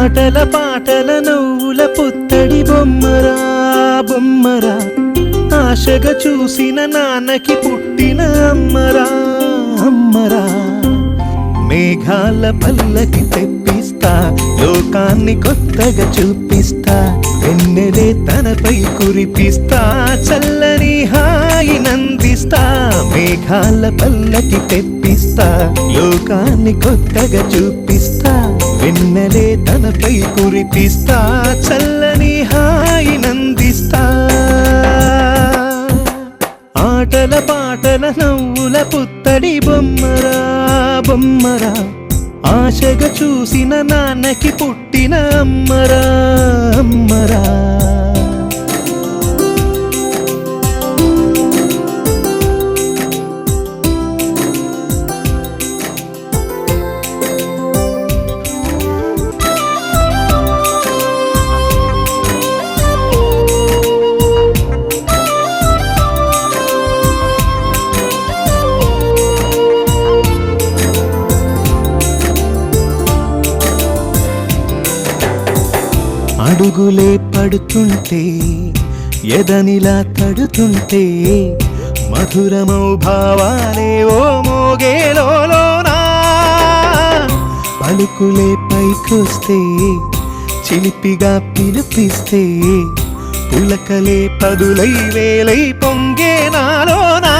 ఆటల పాటల నవ్వుల పుత్తడి బొమ్మరా బొమ్మరా, ఆశగా చూసిన నాన్నకి పుట్టిన అమ్మరా అమ్మరా. మేఘాల పల్లకి తెప్పిస్తా, లోకాన్ని కొత్తగా చూపిస్తా, వెన్నెలే తనపై కురిపిస్తా, చల్లని హాయి నందిస్తా. మేఘాల పల్లకి తెప్పిస్తా, లోకాన్ని కొత్తగా చూపిస్తా, వెన్నెలే తనపై కురిపిస్తా, చల్లని హాయి నందిస్తా. ఆటల పాటల నవ్వుల పుత్తడి బొమ్మరా బొమ్మరా, ఆశగా చూసిన నాన్నకి పుట్టిన అమ్మరా అమ్మరా. అడుగులే పడుతుంటే ఎదనిలా తడుతుంటే, మధురమౌ భావాలే ఓ మోగేలోనా. పలుకులే పైకొస్తే చిలిపిగా పిలిపిస్తే, పులకలే పదులై వేలై పొంగే నాలోనా.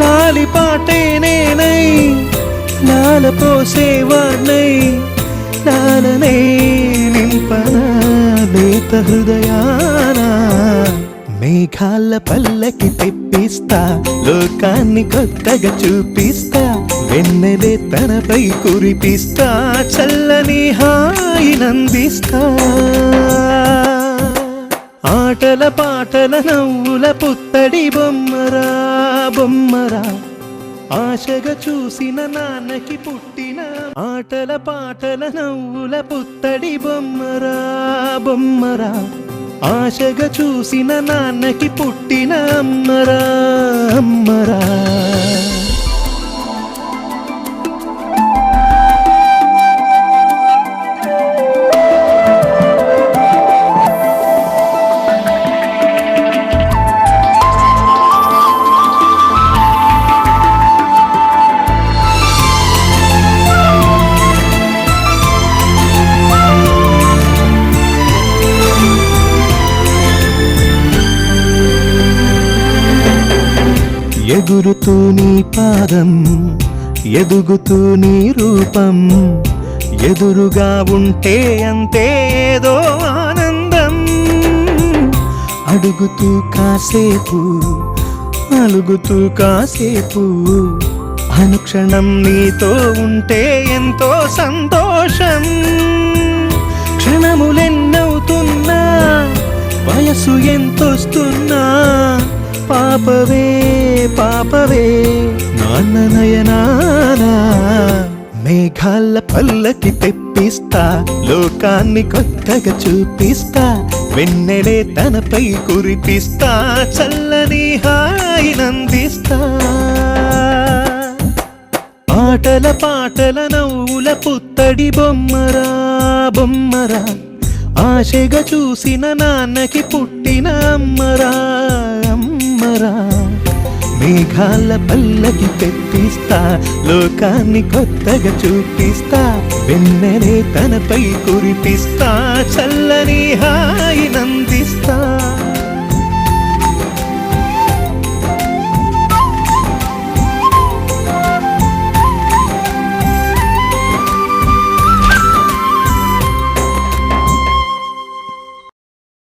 లాలి పాటే నేనై లాల పోసేవాణ్ణై, లాలనే నింపనా లేత హృదయానా. మేఘాల పల్లకి తెప్పిస్తా, లోకాన్ని కొత్తగా చూపిస్తా, వెన్నెలే తనపై కురిపిస్తా, చల్లని హాయి నందిస్తా. ఆటల పాటల నవ్వుల పుత్తడి బొమ్మరా బొమ్మరా, ఆశగా చూసిన నాన్నకి పుట్టిన. ఆటల పాటల నవ్వుల పుత్తడి బొమ్మరా బొమ్మరా, ఆశగా చూసిన నాన్నకి పుట్టిన అమ్మరా అమ్మరా. ఎగురుతూ నీ పాదం, ఎదుగుతూ నీ రూపం, ఎదురుగా ఉంటే అంతే ఏదో ఆనందం. అడుగుతూ కాసేపు అలుగుతూ కాసేపు, అనుక్షణం నీతో ఉంటే ఎంతో సంతోషం. క్షణములెన్నవుతున్నా, వయసు ఎంతొస్తున్నా, పాపవే పాపవే నాన్న నయనానా. మేఘాల పల్లకి తెప్పిస్తా, లోకాన్ని కొత్తగా చూపిస్తా, వెన్నెలే తనపై కురిపిస్తా, చల్లని హాయి నందిస్తా. ఆటల పాటల నవ్వుల పుత్తడి బొమ్మరా బొమ్మరా, ఆశగా చూసిన నాన్నకి పుట్టిన అమ్మరా అమ్మరా. మేఘాల పల్లకి తెప్పిస్తా, లోకాన్ని కొత్తగా చూపిస్తా, వెన్నెలే తనపై కురిపిస్తా, చల్లని హాయి నందిస్తా.